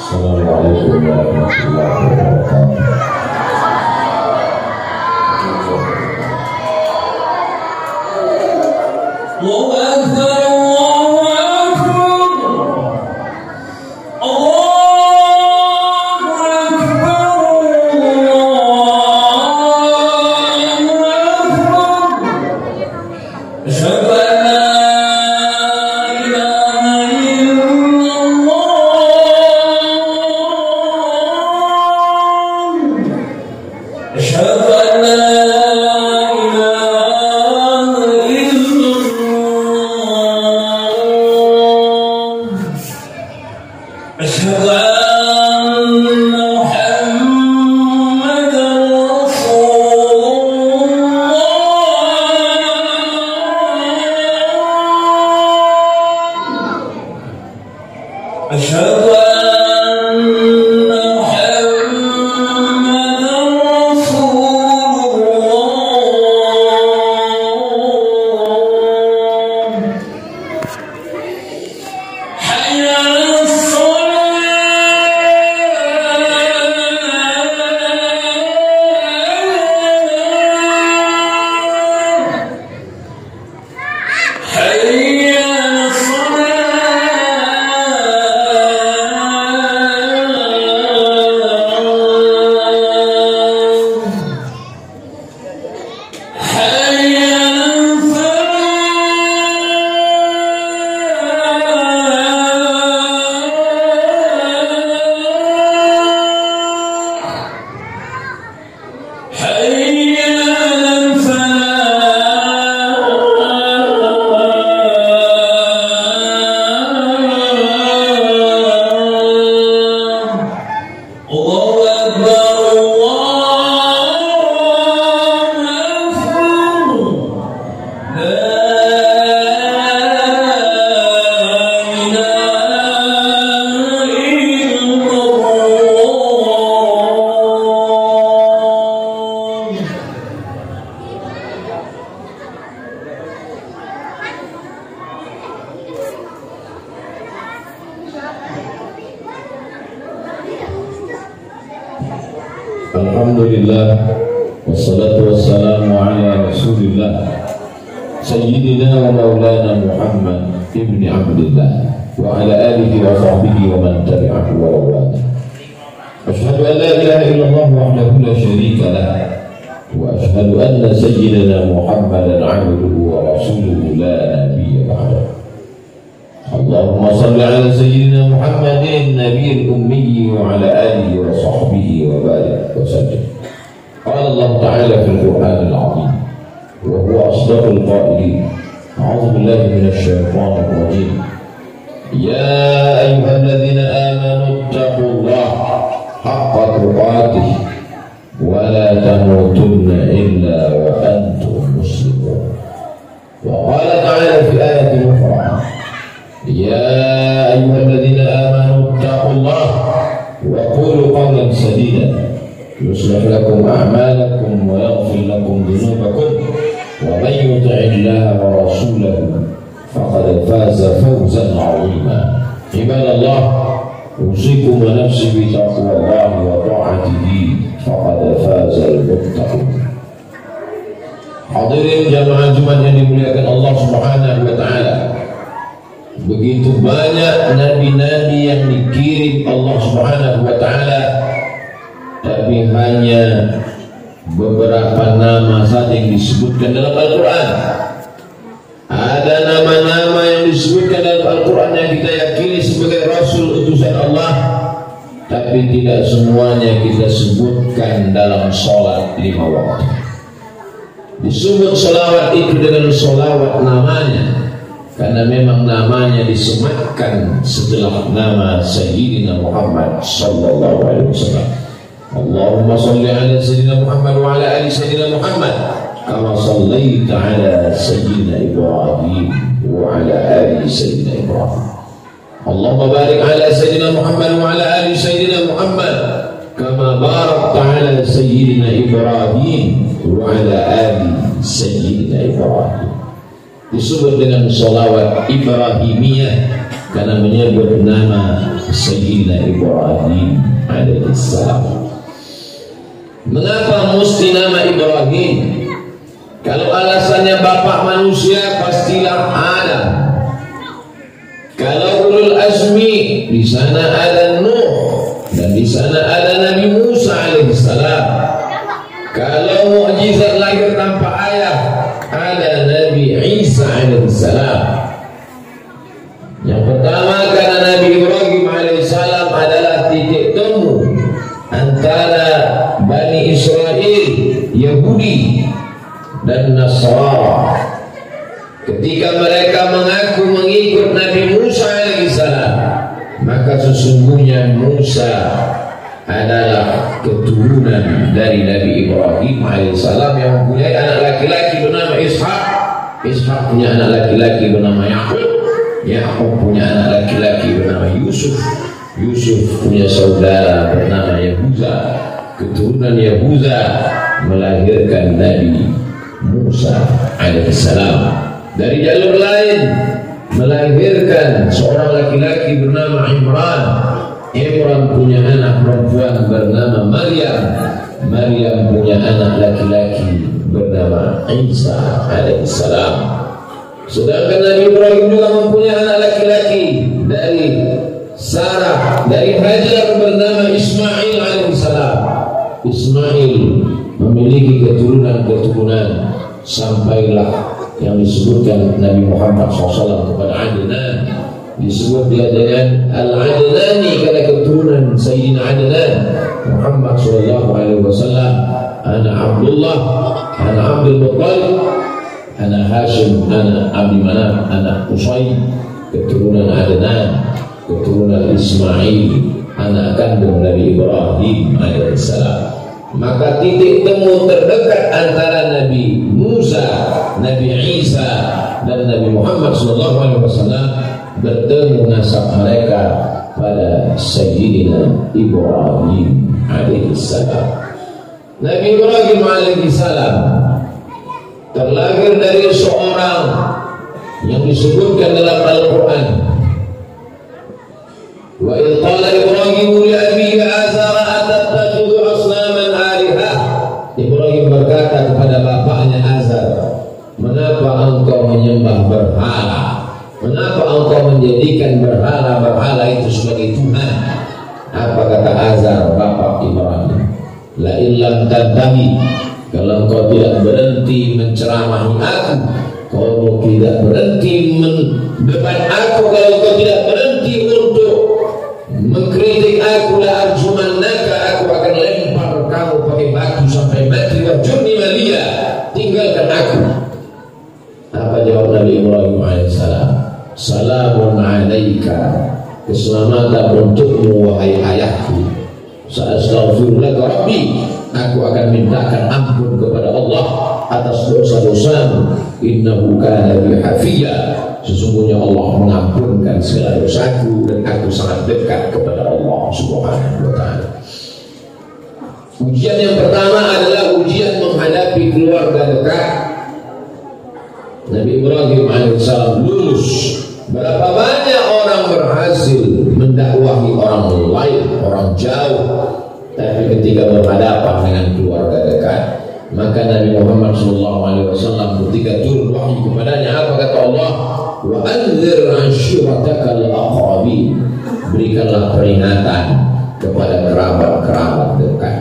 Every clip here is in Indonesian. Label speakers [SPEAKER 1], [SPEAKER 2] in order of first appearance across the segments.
[SPEAKER 1] Assalamualaikum warahmatullahi wabarakatuh. Allahu Akbar, Allahu Akbar, Allahu Akbar, Asyhadu an la Alhamdulillah, wassalatu wassalamu ala rasulillah Sayyidina wa maulana Muhammad ibni Abdillah wa ala alihi wa sahbihi wa man tabi'ahu wa rawada. Ashhadu an la ilaha illallah wahdahu la syarika lah wa ashhadu anna sayyidina Muhammadan abduhu wa rasuluhu la nabiyya ba'dahu. Allahumma salli ala sayyidina Muhammadin nabiyil ummi wa ala alihi wa sahbihi wa barik wa sallim. Qala Allah ta'ala fil Qur'anil 'azim wa huwa asdaqul qa'ilin. A'udzu billahi minasy syaithanir rajim. Ya ayyuhalladzina amanu taqullaha haqqa tuqatih wa la tamutunna illa wa antum muslimun. Wa qala ta'ala fi ayatin ukhra, ya ayyuhalladzina amanu taqullaha wa qulu qawlan sadida yuslih lakum a'malakum wa yaghfir lakum dhunubakum wa man yuti'illaha wa rasulahu faqad faza fawzan 'azima. Ibadallah, usikum wa nafsi bi taqwallahi wa ta'atihi faqad faza al-muttaqun. Hadirin jamaah Jumat yang dimuliakan Allah Subhanahu wa taala. Begitu banyak nabi-nabi yang dikirim Allah Subhanahu wa taala, tapi hanya beberapa nama saja yang disebutkan dalam Al-Quran. Ada nama-nama yang disebutkan dalam Al-Quran yang kita yakini sebagai Rasul utusan Allah, tapi tidak semuanya kita sebutkan dalam sholat 5 waktu. Disebut sholawat itu dengan sholawat namanya, karena memang namanya disematkan setelah nama Sayyidina Muhammad sallallahu alaihi wasallam. Allahumma salli ala Sayyidina Muhammad wa ala ali Sayyidina Muhammad kama sallaita ala Sayyidina Ibrahim wa ala ali Sayyidina Ibrahim. Allahumma barik ala Sayyidina Muhammad wa ala ali Sayyidina Muhammad kama barakta ala Sayyidina Ibrahim wa ala ali Sayyidina Ibrahim. Disebut dengan sholawat Ibrahimiyah karena menyebut nama Sayyidina Ibrahim alaihissalam. Mengapa mesti nama Ibrahim? Kalau alasannya bapak manusia, pastilah Adam. Kalau ulul azmi, di sana ada Nuh dan di sana ada Nabi Musa alaihissalam. Kalau mukjizat lahir tanpa ayah, ada Nabi Isa alaihissalam. Yang pertama, karena Nabi Ibrahim alaihissalam adalah titik temu antara Bani Israel, Yahudi dan Nasara. Ketika mereka mengaku mengikut Nabi Musa alaihissalam, maka sesungguhnya Musa adalah keturunan dari Nabi Ibrahim alaihissalam yang mempunyai anak laki-laki bernama Ishak. Ishak punya anak laki-laki bernama Yakub. Yakub punya anak laki-laki bernama Yusuf. Yusuf punya saudara bernama Yahuza. Keturunan Yahuza melahirkan Nabi Musa alaihissalam. Dari jalur lain melahirkan seorang laki-laki bernama Imran. Imran punya anak perempuan bernama Maryam. Maryam punya anak laki-laki bernama Isa alaihissalam. Sedangkan Nabi Ibrahim juga mempunyai anak laki-laki dari Sarah, dari Hajar bernama Ismail alaihissalam. Ismail memiliki keturunan-keturunan sampailah yang disebutkan Nabi Muhammad SAW kepada Adnan. Disebut dia dengan Al-Adnani karena keturunan Sayyidina Adnan. Muhammad SAW, ana Abdullah, ana Abdul Muttalib, ana Hashim, ana Abdi Manaf, ana Qusay. Keturunan Adnan, keturunan Ismail, anak kandung Nabi Ibrahim alaihissalam. Maka titik temu terdekat antara Nabi Musa, Nabi Isa dan Nabi Muhammad SAW bertemu nasab mereka pada Sayyidina Ibrahim alaihissalam. Nabi Ibrahim alaihissalam terlahir dari seorang yang disebutkan dalam Al-Quran. Wa idh qala Ibrahim li abihi azara atattakhidhu asnaman alihah. Ibrahim berkata kepada bapaknya Azar, mengapa engkau menyembah berhala? Mengapa engkau menjadikan berhala-berhala itu sebagai Tuhan? Apa kata Azar bapak Ibrahim? La illam tantahi, kalau engkau tidak berhenti menceramahi aku, kalau tidak berhenti mendebat aku, kalau engkau tidak berhenti untuk mengkritik aku, la arjumannaka, aku akan lempar kamu pakai batu sampai mati. Wajurni malia, tinggalkan aku. Apa jawab Nabi Ibrahim alaihissalam? Salamun alaika, keselamatan untukmu wahai ayahku. Sa'astaghfirulaka rabbi, aku akan mintakan ampun kepada Allah atas dosa-dosamu. Innahu kana bi hafiya, sesungguhnya Allah mengampunkan segala dosaku dan aku sangat dekat kepada Allah Subhanahu wa taala. Ujian yang pertama adalah ujian menghadapi keluarga dekat. Nabi Ibrahim alaihissalam lulus. Berapa banyak orang berhasil mendakwahi orang lain, orang jauh, tapi ketika berhadapan dengan keluarga dekat, maka Nabi Muhammad SAW ketika turun wahyu kepadanya, apa kata Allah? Wa anzir ashiratakal aqrabin, berikanlah peringatan kepada kerabat-kerabat dekat.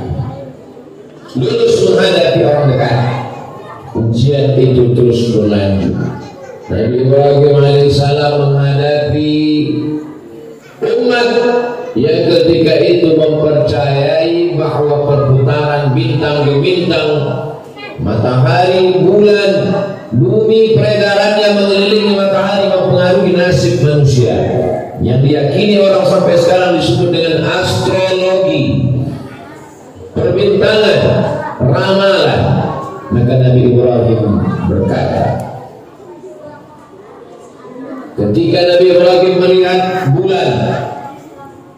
[SPEAKER 1] Lulus menghadapi orang dekat. Ujian itu terus berlanjut. Nabi Ibrahim alaihissalam menghadapi umat yang ketika itu mempercayai bahwa perputaran bintang ke bintang, matahari, bulan, bumi, peredarannya mengelilingi matahari mempengaruhi nasib manusia, yang diyakini orang sampai sekarang disebut dengan astrologi, perbintangan, ramalan. Maka Nabi Ibrahim berkata, ketika Nabi Ibrahim melihat bulan,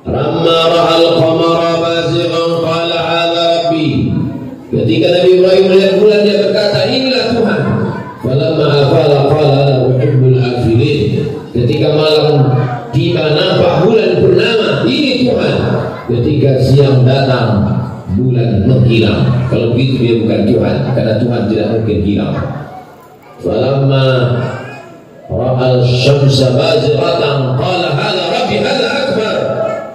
[SPEAKER 1] ramma ra'al qamara bazighan qala hadza rabbi. Ketika Nabi Ibrahim melihat bulan, dia berkata, inilah Tuhan. Falamma afala qala la uhibbul afilin. Ketika malam tiba ketika siang datang bulan menghilang. Kalau begitu dia bukan Tuhan, karena Tuhan tidak mungkin hilang. Falamma ra'al syamsa bazighatan qala hadza rabbi hadza akbar.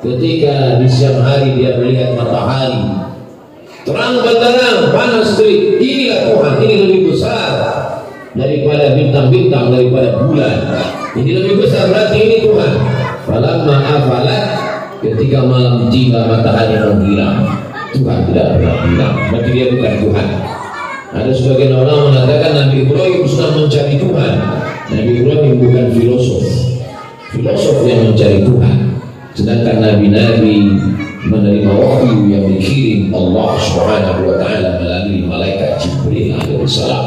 [SPEAKER 1] Ketika di siang hari dia melihat matahari terang benderang, panas terik, inilah Tuhan, ini lebih besar daripada bintang-bintang, daripada bulan. Ini lebih besar, berarti ini Tuhan. Falamma afalat, ketika malam tiba matahari menghilang, Tuhan tidak pernah hilang, berarti dia bukan Tuhan. Ada sebagian orang mengatakan Nabi Ibrahim sudah mencari Tuhan. Nabi Ibrahim bukan filosof yang mencari Tuhan. Sedangkan nabi-nabi menerima wahyu yang dikirim Allah Subhanahu wa taala melalui malaikat Jibril alaihissalam.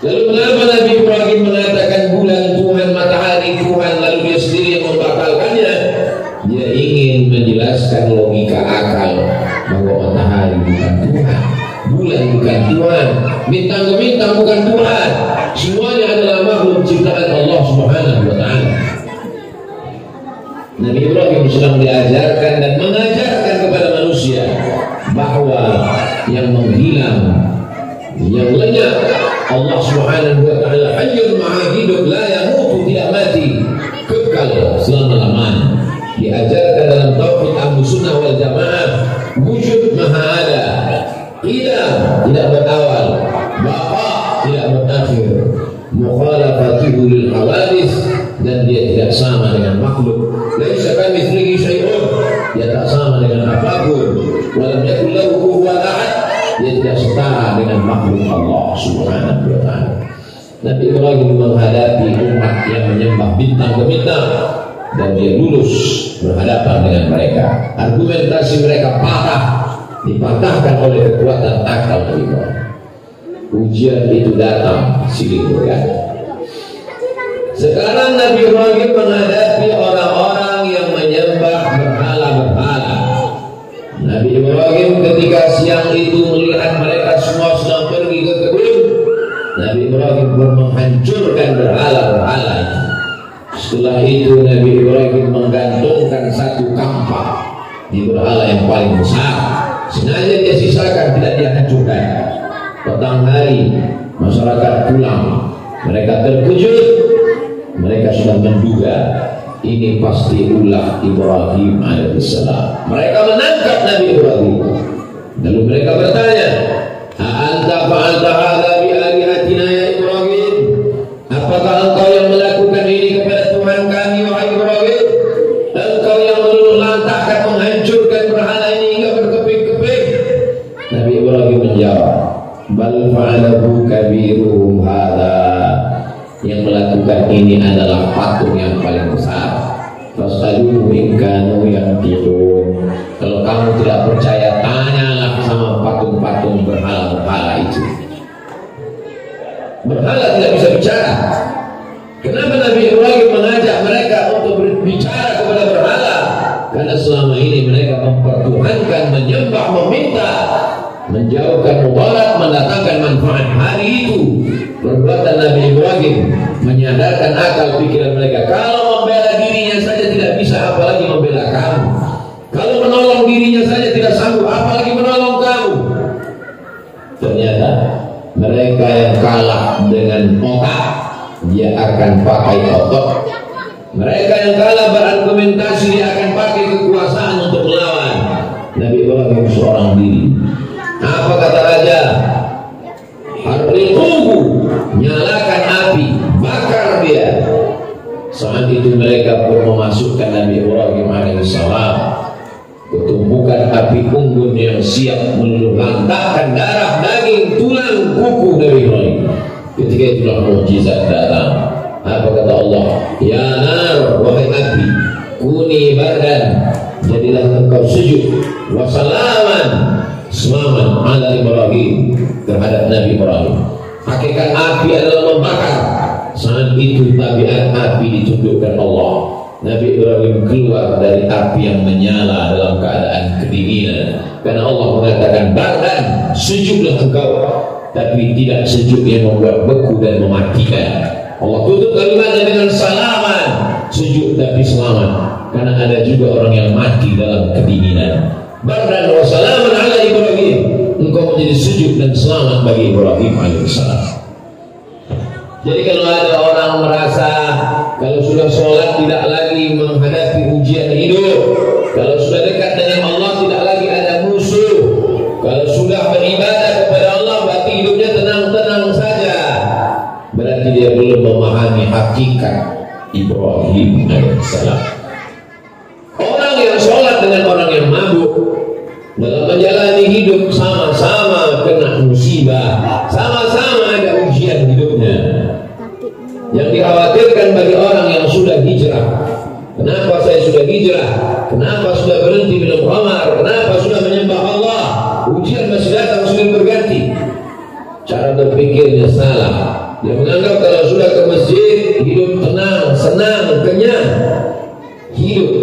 [SPEAKER 1] Lalu kenapa Nabi Ibrahim mengatakan bulan Tuhan, matahari Tuhan, lalu dia sendiri yang membatalkannya? Dia ingin menjelaskan logika akal bahwa matahari bukan Tuhan, bulan bukan Tuhan, bintang-bintang bukan Tuhan, semuanya adalah makhluk ciptaan Allah Subhanahu wa taala. Nabi Ibrahim sedang diajarkan dan mengajarkan kepada manusia bahwa yang menghilang, yang lenyap, Allah Subhanahu wa taala hayyun maha hidup, la yamutu, tidak mati, kekal selama-lamanya. Diajarkan dalam tauhid Ahlussunnah wal Jamaah, wujud maha ada, tidak berawal, baqa tidak berakhir, mukhalafatuhu lil hawadits, dan dia tidak sama dengan makhluk. Laisa kamitslihi syai'un, dia tak sama dengan apapun. Walam yakul lahu kufuwan ahad, dia tidak setara dengan makhluk Allah Subhanahu wa taala. Nabi Ibrahim menghadapi umat yang menyembah bintang-bintang dan dia lulus berhadapan dengan mereka. Argumentasi mereka patah, dipatahkan oleh kekuatan akal Nabi Ibrahim. Ujian itu datang silih berganti. Sekarang Nabi Ibrahim menghadapi orang-orang yang menyembah berhala-berhala. Nabi Ibrahim ketika siang itu melihat mereka semua sedang pergi ke kebun, Nabi Ibrahim pun menghancurkan berhala-berhala itu. Setelah itu Nabi Ibrahim menggantungkan satu kampak di berhala yang paling besar. Sengaja dia sisakan, tidak dia hancurkan. Petang hari masyarakat pulang, mereka terkejut. Mereka sudah menduga ini pasti ulah Ibrahim alaihissalam. Mereka menangkap Nabi Ibrahim. Lalu mereka bertanya, "A'anta fa'alta hadza bi alihatina ya Ibrahim?" Apakah engkau yang melakukan ini kepada Tuhan kami wahai Ibrahim? Engkau yang meluluhlantahkan, menghancurkan berhala ini hingga berkeping-keping? Nabi Ibrahim menjawab, "Bal fa'alahu kabiruhum hadza." Yang melakukan ini adalah patung yang paling besar. Fasaluhu in kanu yantiqun. Kalau kamu tidak percaya, tanyalah sama patung-patung berhala-berhala itu. Berhala tidak bisa bicara. Kenapa Nabi Ibrahim mengajak mereka untuk berbicara kepada berhala? Karena selama ini mereka mempertuhankan, menyembah, meminta, menjauhkan mudarat, mendatangkan manfaat. Hari itu perbuatan Nabi Ibrahim menyadarkan akal pikiran mereka. Kalau membela dirinya saja tidak bisa, apalagi membela kamu. Kalau menolong dirinya saja tidak sanggup, apalagi menolong kamu. Ternyata mereka yang kalah dengan otak, dia akan pakai otot. Mereka yang kalah berargumentasi, dia akan pakai kekuasaan untuk melawan. Nabi Ibrahim seorang diri. Apa kata raja? Harriquhu, nyalakan api, bakar dia. Saat itu mereka pun memasukkan Nabi Ibrahim alaihissalam ke tumpukan api unggun yang siap meluluhlantahkan darah, daging, tulang, kuku Nabi Ibrahim. Ketika itulah mukjizat datang. Apa kata Allah? Ya nar, wahai api, kuni bardan, jadilah engkau sejuk, wasalaman, selamat ala Ibrahim, terhadap Nabi Ibrahim. Hakikat api adalah membakar. Saat itu tabiat api ditunjukkan Allah. Nabi Ibrahim keluar dari api yang menyala dalam keadaan kedinginan. Karena Allah mengatakan bardan, sejuklah engkau, tapi tidak sejuk yang membuat beku dan mematikan. Allah tutup kalimatnya dengan salaman, sejuk tapi selamat. karena ada juga orang yang mati dalam kedinginan. Bardan wa salaman ala Ibrahim, engkau menjadi sejuk dan selamat bagi Ibrahim alaihissalam. Jadi kalau ada orang merasa kalau sudah sholat tidak lagi menghadapi ujian hidup, kalau sudah dekat dengan Allah tidak lagi ada musuh, kalau sudah beribadah kepada Allah berarti hidupnya tenang-tenang saja, berarti dia belum memahami hakikat Ibrahim alaihissalam. Orang yang sholat dengan orang yang mabuk dalam menjalani hidup sama-sama kena musibah, sama-sama ada ujian hidupnya. Yang dikhawatirkan bagi orang yang sudah hijrah, kenapa saya sudah hijrah? Kenapa sudah berhenti minum khamar? Kenapa sudah menyembah Allah? Ujian masih datang silih berganti. Cara berpikirnya salah. Dia menganggap kalau sudah ke masjid hidup tenang, senang, kenyang. Hidup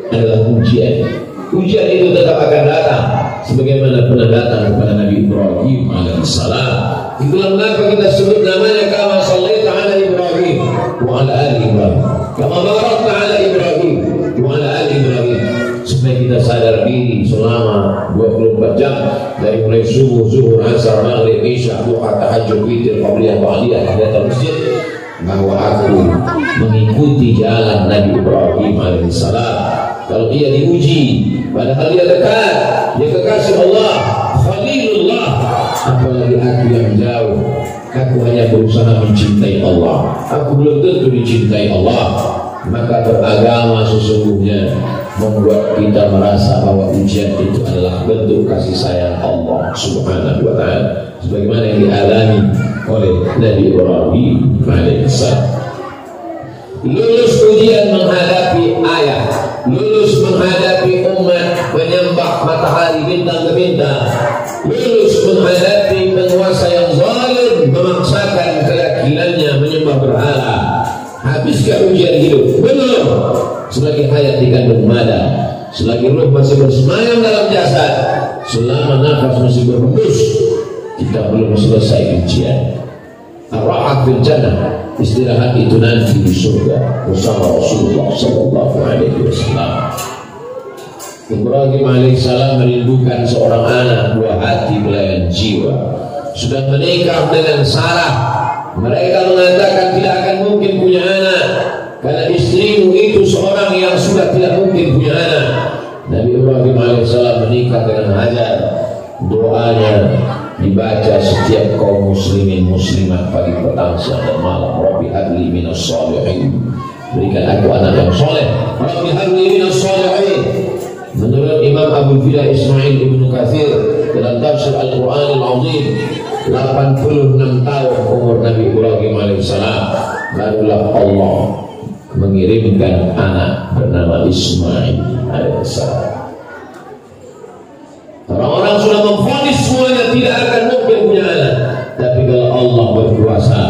[SPEAKER 1] adalah ujian. Ujian itu tetap akan datang, sebagaimana pernah datang kepada Nabi Ibrahim alaihissalam. Itulah mengapa kita sebut namanya kama shallaita ala Ibrahim wa ala ali Ibrahim, kama barakta ala Ibrahim wa ala ali Ibrahim, supaya kita sadar diri selama 24 jam dari mulai subuh, zuhur, asar, maghrib, isya, duha, tahajud, witir, qabliyah, ba'diyah, tahiyatul masjid, bahwa aku mengikuti jalan Nabi Ibrahim alaihissalam. Kalau dia diuji, padahal dia dekat, dia kekasih Allah, Khalilullah, apalagi aku yang jauh, aku hanya berusaha mencintai Allah, aku belum tentu dicintai Allah. Maka beragama sesungguhnya membuat kita merasa bahwa ujian itu adalah bentuk kasih sayang Allah Subhanahu wa ta'ala, sebagaimana yang dialami oleh Nabi Ibrahim alaihissalam. Lulus ujian menghadapi ayah, lulus menghadapi umat menyembah matahari, bintang ke bintang, lulus menghadapi penguasa yang zalim memaksakan keyakinannya menyembah berhala. Habiskah ujian hidup? Belum. Selagi hayat dikandung mada, selagi ruh masih bersemayam dalam jasad, selama nafas masih berhembus, kita belum selesai ujian. Ar-rahat fil jannah, istirahat itu nanti di surga bersama Rasulullah sallallahu alaihi wasallam. Ibrahim alaihissalam merindukan seorang anak, buah hati belayan jiwa. Sudah menikah dengan Sarah, mereka mengatakan tidak akan mungkin punya anak karena istrimu itu seorang yang sudah tidak mungkin punya anak. Nabi Ibrahim alaihissalam menikah dengan Hajar. Doanya dibaca setiap kaum muslimin muslimat pagi, petang, siang dan malam. Rabbi habli minas shalihin, berikan aku anak yang soleh. Rabbi habli minas shalihin. Menurut Imam Abu Fida Ismail Ibnu Katsir dalam tafsir Al-Quran Al-Azim, 86 tahun umur Nabi Ibrahim alaihissalam, barulah Allah mengirimkan anak bernama Ismail alaihissalam. Orang-orang sudah memvonis semuanya tidak akan mungkin punya anak, tapi kalau Allah berkuasa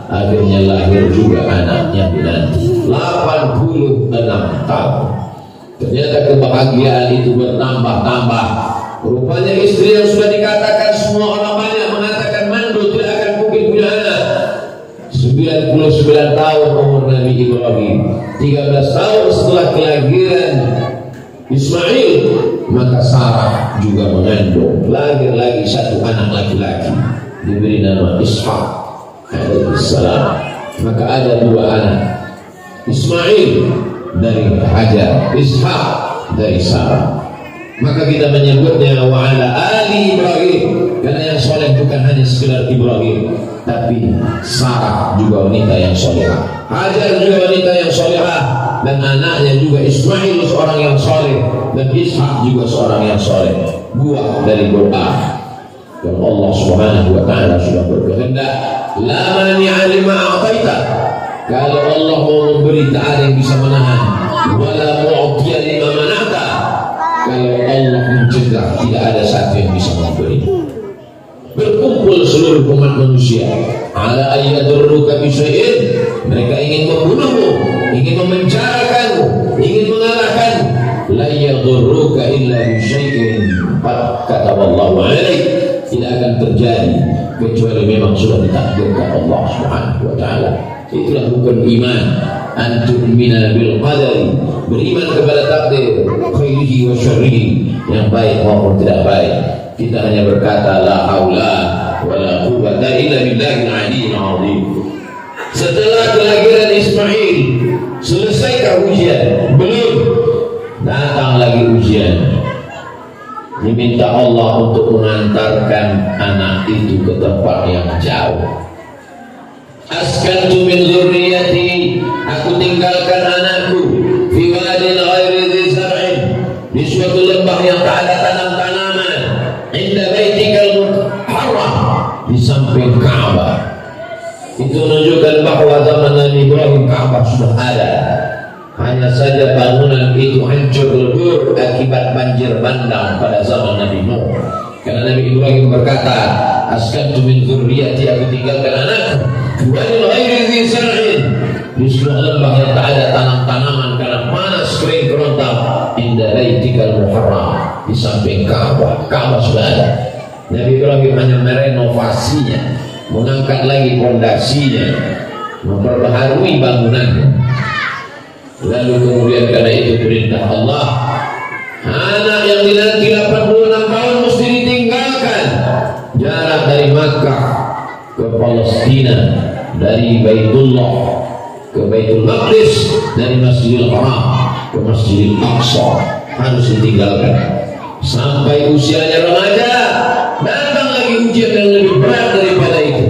[SPEAKER 1] akhirnya lahir juga anaknya dinanti. 86 tahun. Ternyata kebahagiaan itu bertambah-tambah. Rupanya istri yang sudah dikatakan semua orang banyak mengatakan mandul tidak akan mungkin punya anak, 99 tahun umur Nabi Ibrahim, 13 tahun setelah kelahiran Ismail, maka Sarah juga mengandung, lahir lagi satu anak laki-laki, diberi nama Ishaq alaihissalam. Maka ada dua anak, Ismail dari Hajar, Ishaq dari Sarah. Maka kita menyebutnya wa ala ali Ibrahim, karena yang soleh bukan hanya sekedar Ibrahim, tapi Sarah juga wanita yang solehah, Hajar juga wanita yang solehah, dan anaknya juga Ismail seorang yang soleh, dan Ishaq juga seorang yang soleh. Buah dari doa yang Allah Subhanahu wa ta'ala sudah berkehendak. La mani'a lima a'taita, kalau Allah mau memberi tak ada yang bisa menahan. Wala mu'tiya lima mana'ta, kalau Allah mencegah tidak ada satu yang bisa memberi. Berkumpul seluruh umat manusia ala ayyadurruka bisyai'in, mereka ingin membunuhmu, ingin memenjarakanmu, ingin mengalahkanmu. La yadurruka illa bisyai'in qad kataballahu alaik, tidak akan terjadi kecuali memang sudah ditakdirkan Allah Subhanahu wa taala. Itulah rukun iman, an tu'mina bil qadari, beriman kepada takdir khairihi wa syarrihi, yang baik maupun tidak baik. Kita hanya berkata la haula wala quwwata illa billahil aliyyil azim. Setelah kelahiran Ismail, selesaikah ujian? Belum. Datang lagi ujian. Diminta Allah untuk mengantarkan anak itu ke tempat yang jauh. Askantu min dzurriyyati, aku tinggalkan anakku fi wadin ghairi dzi zar'in, di suatu lembah yang tak ada tanam-tanaman, inda baitikal muharram, di samping Ka'bah. Itu menunjukkan bahwa zaman Nabi Ibrahim Ka'bah sudah ada. Hanya saja bangunan itu hancur lebur akibat banjir bandang pada zaman Nabi Nuh. Karena Nabi Ibrahim berkata, askantu min dzurriyyati, aku tinggalkan anakku wa in ghairi dzi zar'in, di sebuah lembah yang tak ada tanam-tanaman karena panas kering kerontang, inda baitikal muharram, di samping Ka'bah. Ka'bah sudah ada. Nabi Ibrahim hanya merenovasinya, mengangkat lagi pondasinya, memperbaharui bangunannya. Lalu kemudian karena itu perintah Allah, anak yang dinanti 86 tahun mesti ditinggalkan. Jarak dari Makkah ke Palestina, dari Baitullah ke Baitul Maqdis, dari Masjidil Haram ke Masjidil Aqsa, harus ditinggalkan sampai usianya remaja. Datang lagi ujian yang lebih berat daripada itu.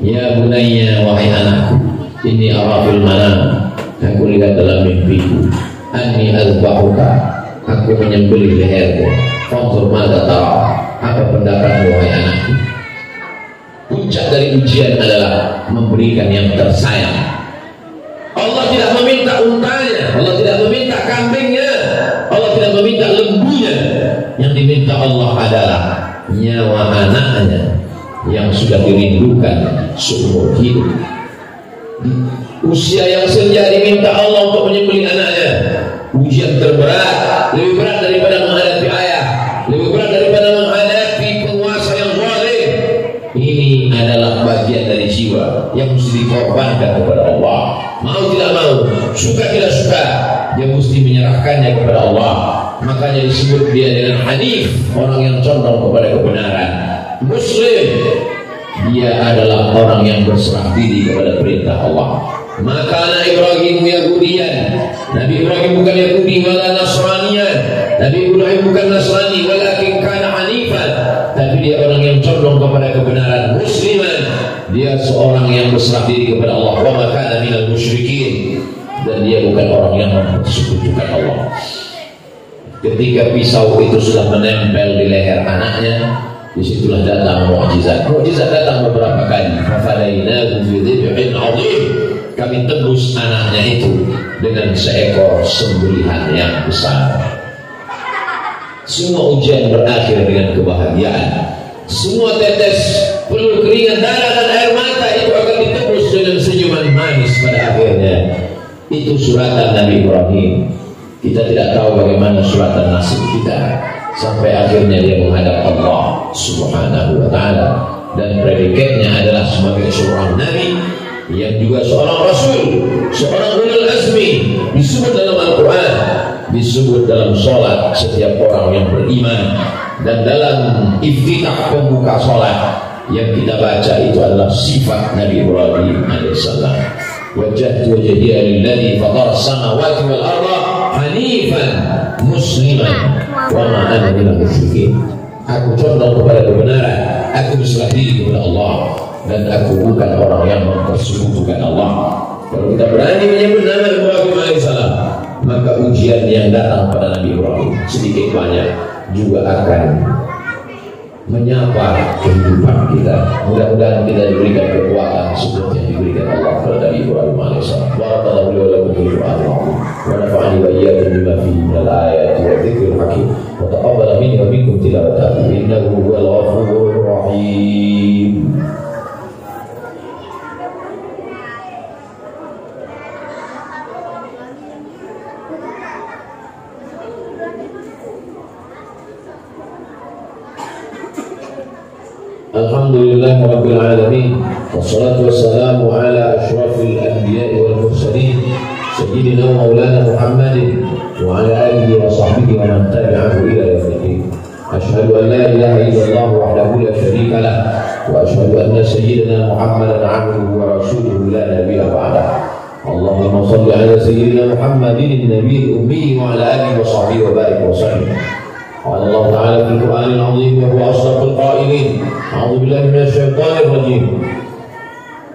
[SPEAKER 1] Ya bunayya, wahai anakku, ini arafil manam, aku lihat dalam mimpiku, anni azbahuka, aku menyembelih lehermu, fanzur madza tara, apa pendapatmu wahai anakku. Puncak dari ujian adalah memberikan yang tersayang. Allah tidak meminta untanya, Allah tidak meminta kambingnya, Allah tidak meminta lembunya. Yang diminta Allah adalah nyawa anaknya yang sudah dirindukan seumur hidup. Usia yang senja diminta Allah untuk menyembelih anaknya. Ujian terberat, lebih berat daripada menghadapi ayah, lebih berat daripada menghadapi penguasa yang zalim. Ini adalah bagian dari jiwa yang mesti dikorbankan kepada Allah. Mau tidak mau, suka tidak suka, dia mesti menyerahkannya kepada Allah. Makanya disebut dia dengan hanif, orang yang condong kepada kebenaran. Muslim, dia adalah orang yang berserah diri kepada perintah Allah. Maka anak Ibrahim Yahudian, Nabi Ibrahim bukan Yahudi wala Nasranian, Nabi Ibrahim bukan Nasrani, walakin kana hanifan, tapi dia orang yang condong kepada kebenaran. Musliman, dia seorang yang berserah diri kepada Allah. Wa ma kana minal musyrikin, dan dia bukan orang yang mempersekutukan Allah. Ketika pisau itu sudah menempel di leher anaknya, disitulah datang mukjizat. Mukjizat datang beberapa kali. Fafadainahu bi dzibhin 'adzim, kami tebus anaknya itu dengan seekor sembelihan yang besar. Semua ujian berakhir dengan kebahagiaan. Semua tetes peluh keringat, darah dan air mata itu akan ditebus dengan senyuman manis pada akhirnya. Itu suratan Nabi Ibrahim. Kita tidak tahu bagaimana suratan nasib kita sampai akhirnya dia menghadap Allah Subhanahu wa taala, dan predikatnya adalah sebagai seorang nabi yang juga seorang rasul, seorang ulul azmi, disebut dalam Al-Qur'an, disebut dalam salat setiap orang yang beriman, dan dalam iftitah pembuka salat yang kita baca itu adalah sifat Nabi Ibrahim alaihissalam. Wajjahtu wajhiya lilladzi fatara as-samawati wal arda hanifan musliman wa ma ana minal musyrikin. Aku condong kepada kebenaran, aku berserah diri kepada Allah, dan aku bukan orang yang mempersekutukan Allah. Kalau kita berani menyebut nama Ibrahim alaihissalam, maka ujian yang datang pada Nabi Ibrahim sedikit banyak juga akan menyapa kehidupan kita. Mudah-mudahan kita diberikan kekuatan seperti yang diberikan Allah kepada Nabi Ibrahim alaihissalam. Barakallahu li wa lakum fil Qur'an wa nafa'ani wa iyyakum bima fihi minal ayati wa dzikril hakim wa taqabbala minni wa minkum tilawatahu innahu huwal ghafurur rahim. Alhamdulillah Rabbil Alamin. Wassalatu wassalamu ala ashrafil anbiya'i wal mursalin Sayyidina Maulana Muhammadin wa ala alihi wa sahbihi wa man tabi'ahu ila yaumiddin. Asyhadu an la ilaha illallah wahdahu la syarika lah wa asyhadu anna sayyidina Muhammadan 'abduhu wa rasuluhu la nabiyya ba'dah. Allahumma shalli ala sayyidina Muhammadin nabiyil ummi wa ala alihi wa sahbihi wa barik wa sallim. قال الله تعالى في القرآن العظيم وهو أصدق القائلين أعوذ بالله من الشيطان الرجيم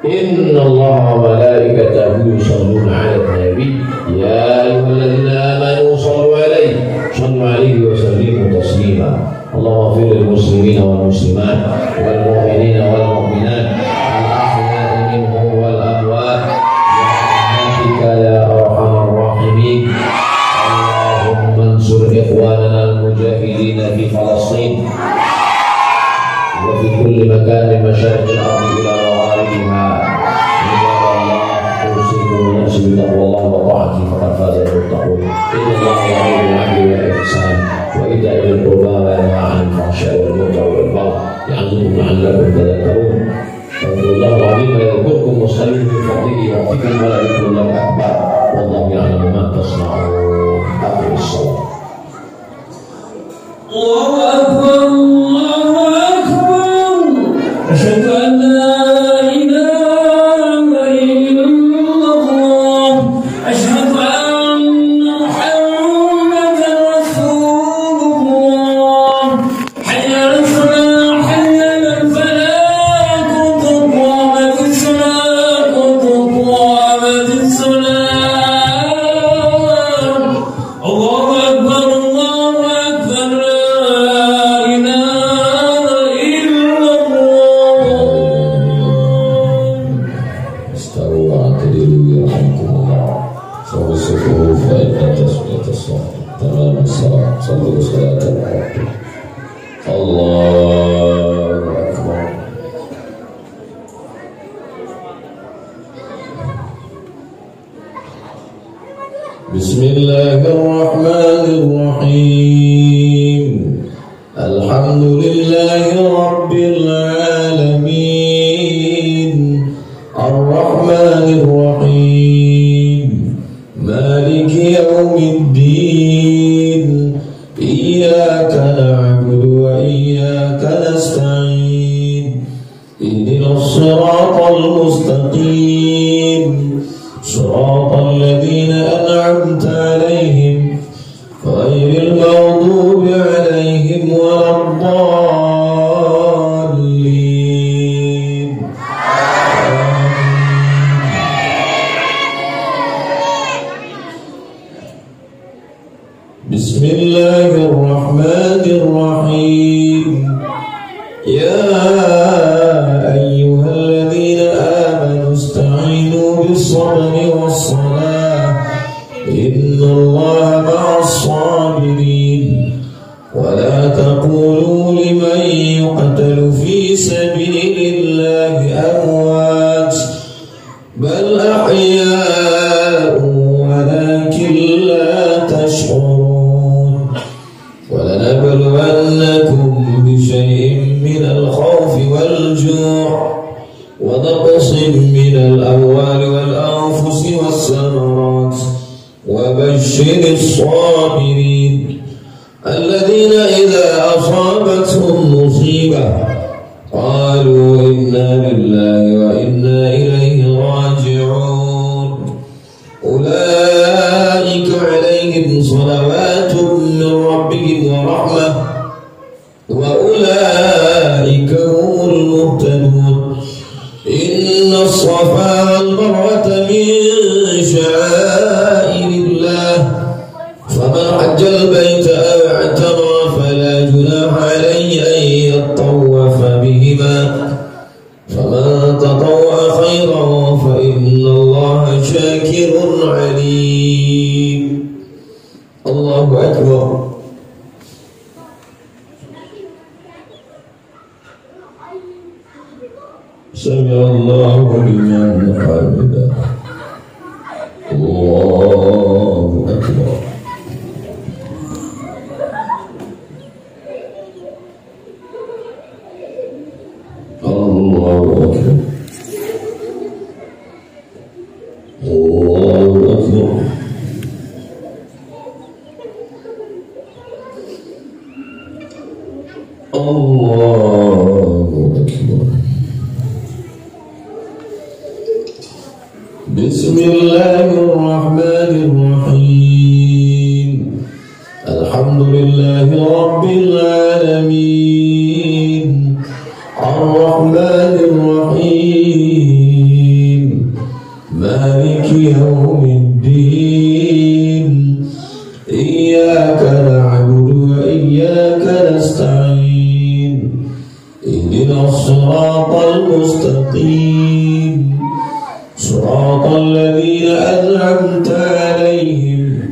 [SPEAKER 1] إن الله وملائكته يصلون على النبي يا أيها الذين آمنوا صلوا عليه وسلموا تسليما اللهم اغفر للمسلمين والمسلمات والمؤمنين والمؤمنات الأحياء منهم والأموات برحمتك يا أرحم الراحمين. اللهم انصر إخواننا المجاهدين في فلسطين وفي كل مكان من مشارق الأرض إلى مغاربها. عباد الله أوصيكم ونفسي بتقوى الله وطاعته فقد فاز المتقون. إن الله يأمر بالعدل والإحسان وإيتاء ذي القربى وينهى عن الفحشاء والمنكر والبغي يعظكم لعلكم تذكرون. فاذكروا الله العظيم يذكركم واستعينوا من فضله يعطيكم ولذكر الله أكبر والله يعلم ما تصنعون. أقم الصلاة. الله أكبر الله أكبر أشهد أن لا إله إلا الله أشهد أن محمدا رسول الله حي على الصلاة حي على الفلاح قد قامت الصلاة قد قامت الصلاة. الله أكبر الله أكبر Bismillahirrahmanirrahim. Alhamdulillahi Rabbil Alamin Ar-Rahmanirrahim Maliki Yawmiddin Iyyaka na'budu wa iyyaka nasta'in Ihdinas siratal mustaqim Siratal ladzina an'amta 'alaihim ghairil maghdubi 'alaihim waladdallin. Bismillahirrahmanirrahim. Ya ayyuhalladzina amanu ista'inu bis-sabri was-salah innallaha ma'as-sabirin wa la taqulu liman yuqtalu fi sabilillahi amwat bal ahya'un walakin la tash'urun. ولنبلونكم بشيء من الخوف والجوع ونقص من الأموال والأنفس والثمرات وبشر الصابرين الذين إذا أصابتهم مصيبة قالوا إنا لله وإنا إليه راجعون أولئك عليهم صلوات من ربهم ورحمة وأولئك هم المهتدون. إن الصفا والمروة من شعائر الله فمن حج البيت أو اعتمر فلا جناح عليه أن يطوف بهما فمن تطوع خيرا فإن الله شاكر عليم. الله أكبر. سمع الله لمن حمده. الله أكبر. Allahu Akbar. Bismillahirrahmanirrahim. Alhamdulillahi Rabbil alamin. Ar-Rahmanir Rahim. Maliki yawmiddin. Iyyaka na'budu wa iyyaka nasta'in. Ihdinas siratal mustaqim. صراط الذين أنعمت عليهم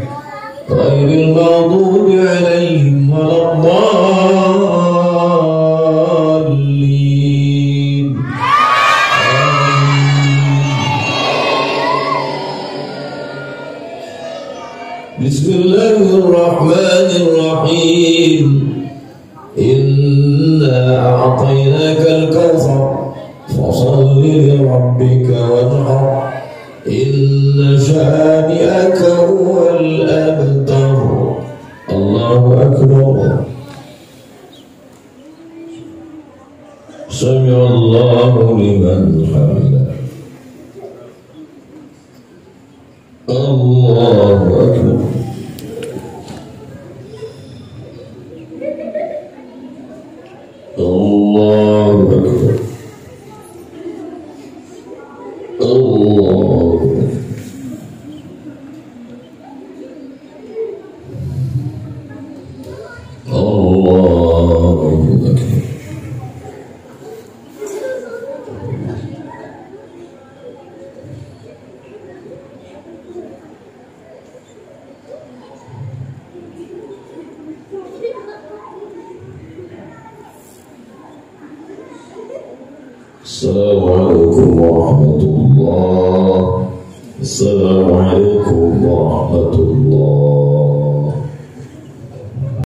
[SPEAKER 1] غير المغضوب عليهم ولا الضالين. بسم الله الرحمن الرحيم. إنا أعطيناك الكوثر فصل لربك وانحر إن شانئك هو الأبتر. الله أكبر. سمع الله لمن حمده. الله أكبر. الله أكبر. Allah. Allahu Akbar. Assalamualaikum warahmatullahi wabarakatuh. Assalamualaikum warahmatullahi